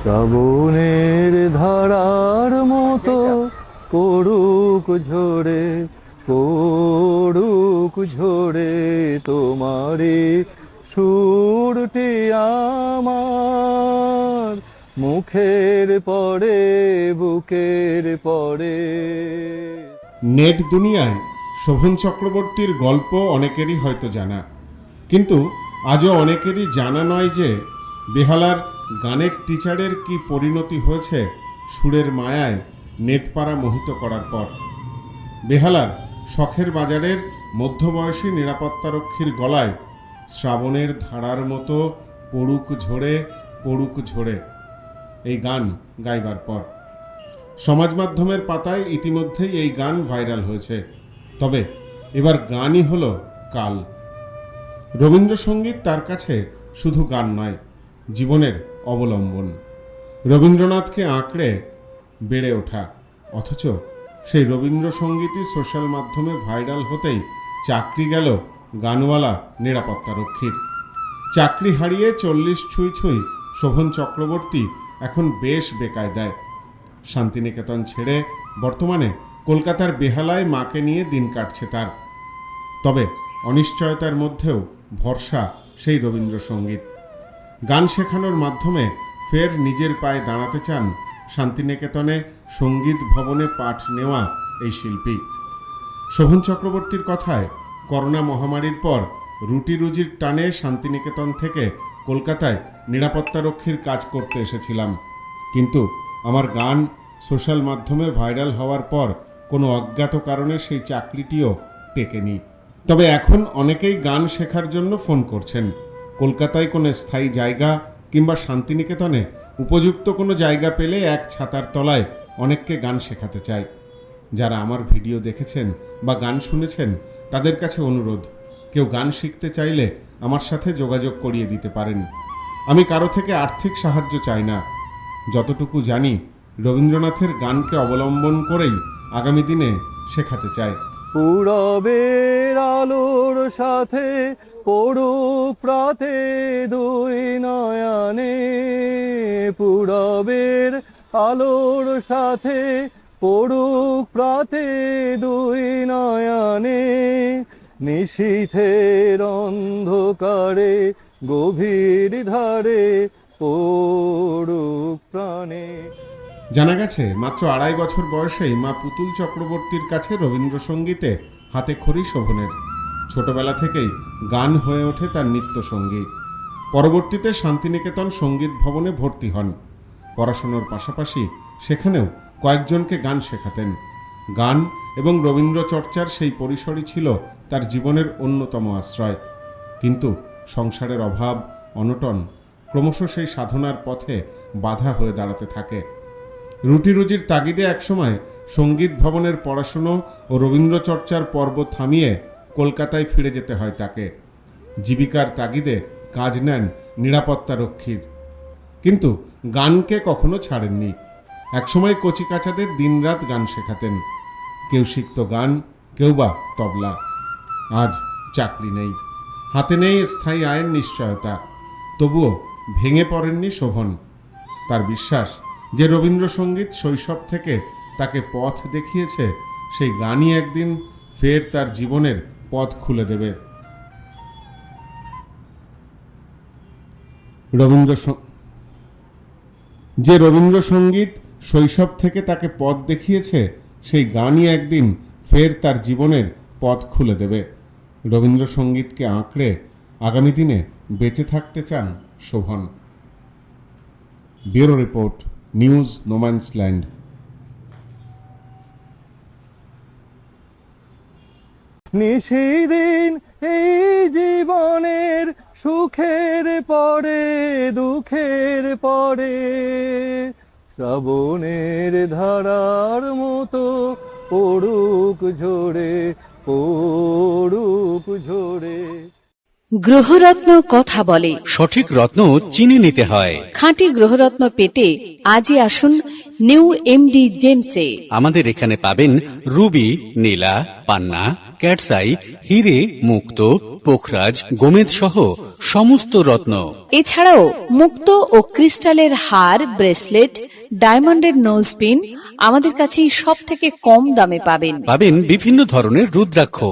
শ্রাবণের ধারার মতো পড়ুক ঝরে, পড়ুক ঝরে তোমারে সুরটি আমার মুখের পরে, বুকের পরে। নেট দুনিয়ায় শোভন চক্রবর্তীর গল্প অনেকেরই হয়তো জানা, কিন্তু আজও অনেকেরই জানা নয় যে বেহালার গানের টিচারের কি পরিণতি হয়েছে সুরের মায়ায় নেটপাড়া মোহিত করার পর। বেহালার শখের বাজারের মধ্যবয়সী নিরাপত্তারক্ষীর গলায় শ্রাবণের ধারার মতো পড়ুক ঝরে, পড়ুক ঝরে এই গান গাইবার পর সমাজ মাধ্যমের পাতায় ইতিমধ্যেই এই গান ভাইরাল হয়েছে। তবে এবার গানই হলো কাল। রবীন্দ্রসঙ্গীত তার কাছে শুধু গান নয়, জীবনের অবলম্বন। রবীন্দ্রনাথকে আঁকড়ে বেড়ে ওঠা, অথচ সেই রবীন্দ্রসঙ্গীতই সোশ্যাল মাধ্যমে ভাইরাল হতেই চাকরি গেল গানওয়ালা নিরাপত্তারক্ষীর। চাকরি হারিয়ে 40 ছুঁই ছুঁই শোভন চক্রবর্তী এখন বেশ বেকায়দায়। শান্তিনিকেতন ছেড়ে বর্তমানে কলকাতার বেহালায় মাকে নিয়ে দিন কাটছে তার। তবে অনিশ্চয়তার মধ্যেও ভরসা সেই রবীন্দ্রসঙ্গীত। গান শেখানোর মাধ্যমে ফের নিজের পায়ে দাঁড়াতে চান শান্তিনিকেতনে সঙ্গীত ভবনে পাঠ নেওয়া এই শিল্পী। শোভন চক্রবর্তীর কথায়, করোনা মহামারীর পর রুটি রুজির টানে শান্তিনিকেতন থেকে কলকাতায় নিরাপত্তারক্ষীর কাজ করতে এসেছিলাম, কিন্তু আমার গান সোশ্যাল মাধ্যমে ভাইরাল হওয়ার পর কোনো অজ্ঞাত কারণে সেই চাকরিটিও টেকেনি। তবে এখন অনেকেই গান শেখার জন্য ফোন করছেন। কলকাতায় কোনো স্থায়ী জায়গা কিংবা শান্তিনিকেতনে উপযুক্ত কোনো জায়গা পেলে এক ছাতার তলায় অনেককে গান শেখাতে চায়। যারা আমার ভিডিও দেখেছেন বা গান শুনেছেন তাদের কাছে অনুরোধ, কেউ গান শিখতে চাইলে আমার সাথে যোগাযোগ করিয়ে দিতে পারেন। আমি কারো থেকে আর্থিক সাহায্য চাই না। যতটুকু জানি রবীন্দ্রনাথের গানকে অবলম্বন করেই আগামী দিনে শেখাতে চাই। পূরবের আলোর সাথে পড়ুক প্রাতে দুই নয়নে, পূরবের আলোর সাথে পড়ুক প্রাতে দুই নয়নে, নিশীথের অন্ধকারে গভীর ধারে পড়ুক প্রাণে। জানা গেছে মাত্র 2.5 বছর বয়সেই মা পুতুল চক্রবর্তীর কাছে রবীন্দ্রসঙ্গীতে হাতে খড়ি শোভনের। ছোটবেলা থেকেই গান হয়ে ওঠে তার নিত্যসঙ্গী। পরবর্তীতে শান্তিনিকেতন সঙ্গীত ভবনে ভর্তি হন। পড়াশোনার পাশাপাশি সেখানেও কয়েকজনকে গান শেখাতেন। গান এবং রবীন্দ্র চর্চার সেই পরিসরই ছিল তার জীবনের অন্যতম আশ্রয়। কিন্তু সংসারের অভাব অনটন ক্রমশ সেই সাধনার পথে বাধা হয়ে দাঁড়াতে থাকে। রুটি রুজির তাগিদে একসময় সঙ্গীত ভবনের পড়াশুনো ও রবীন্দ্রচর্চার পর্ব থামিয়ে কলকাতায় ফিরে যেতে হয় তাকে। জীবিকার তাগিদে কাজ নেন নিরাপত্তারক্ষীর, কিন্তু গানকে কখনো ছাড়েননি। একসময় কচিকাচাদের দিনরাত গান শেখাতেন। কেউ শিখত গান, কেউ বা তবলা। আজ চাকরি নেই, হাতে নেই স্থায়ী আয়ের নিশ্চয়তা, তবুও ভেঙে পড়েননি শোভন। তার বিশ্বাস যে রবীন্দ্রসঙ্গীত শৈশব থেকে তাকে পথ দেখিয়েছে, সেই গানই একদিন ফের তার জীবনের পথ খুলে দেবে। যে রবীন্দ্রসঙ্গীত শৈশব থেকে তাকে পথ দেখিয়েছে, সেই গানই একদিন ফের তার জীবনের পথ খুলে দেবে। রবীন্দ্রসঙ্গীতকে আঁকড়ে আগামী দিনে বেঁচে থাকতে চান Shovan. Bureau report, news no man's land. নিশিদিন এই জীবনের সুখের পরে দুঃখের পরে, শ্রাবণের ধারার মতো পড়ুক ঝরে, পড়ুক ঝরে। গ্রহরত্ন কথা বলে। সঠিক রত্ন চিনে নিতে হয়। খাঁটি গ্রহরত্ন পেতে আজই আসুন নিউ এমডি জেমসে। আমাদের এখানে পাবেন রুবি, নীলা, পান্না, ক্যাটসাই, হিরে, মুক্ত, পোখরাজ, গোমেদ সহ সমস্ত রত্ন। এছাড়াও মুক্ত ও ক্রিস্টালের হার, ব্রেসলেট, ডায়মন্ডের নোজপিন আমাদের কাছেই সব থেকে কম দামে পাবেন। পাবেন বিভিন্ন ধরনের rudraksha.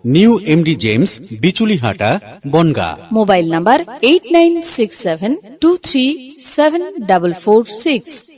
New MD gems, Bichulihata, Bangaon. Mobile number 8967237446।